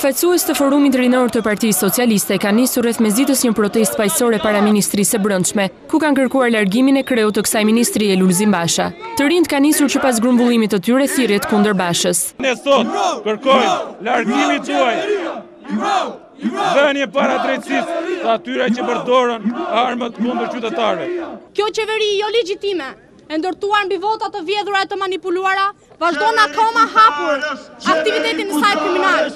Përfaqësues të forumit rinor të Partisë Socialiste ka nisur rreth mesditës një protestë paqësore para Ministrisë së Brendshme, ku kanë kërkuar largimin e kreut të kësaj ministrie Lulzim Basha. Të rinjt kanë nisur që pas grumbullimit të tyre thirrjet kundër Bashës. Ne sot kërkojmë largimin tuaj. Dhënie para drejtësisë të atyre që përdorën armët kundër qytetarëve. Kjo qeveri jo legjitime, e ndërtuar mbi vota të vjedhura e të manipuluara, vazhdon akoma hapur aktivitetin e saj kriminal,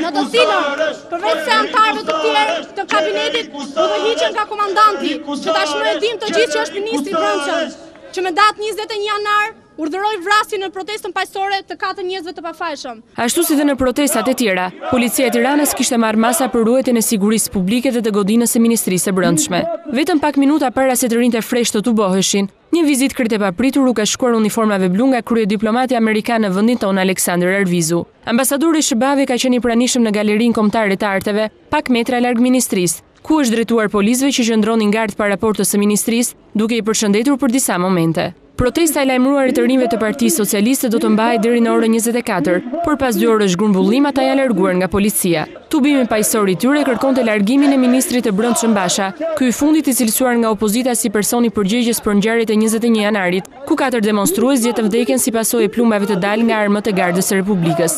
në të cilën, përveç se anëtarëve të tjerë të kabinetit udhëhiqen nga komandanti, që tashmë e dim të gjithë që është ministri i Brendshëm, që me datë 21 janar urdhëroi vrasjen në protestën paqësore të 4 njerëzve të pafajshëm. Ashtu si dhe në protestat e tjera, policia e Tiranës kishte marrë masa për ruajtjen e sigurisë publike dhe të godinës së Ministrisë së Brendshme. Vetëm pak minuta para se të rinjtë fresh të tuboheshin, një vizitë krejt e papritur u ka shkuar uniformave blu nga kryediplomati amerikan në vendin tonë Aleksandër Arvizu. Ambasadori i SBA-ve ka qenë i pranishëm në galerinë kombëtare të arteve, pak metra larg ministrisë, ku është drejtuar policëve që qëndronin gardh para portës së ministrisë, duke i përshëndetur për disa momente. Protesta e lajmëruar të rinjve të Partisë Socialiste do të mbahet deri në orën 24, por pas 2 orësh grumbullim ata janë larguar nga policia. Tubimi paqësor i tyre kërkonte largimin e ministrit të Brendshëm Basha, ky i fundit i cilësuar nga opozita si personi përgjegjës për ngjarjet e 21 janarit, ku 4 demonstrues gjetën vdekjen si pasojë e plumbave të dalë nga armët e Gardës së Republikës.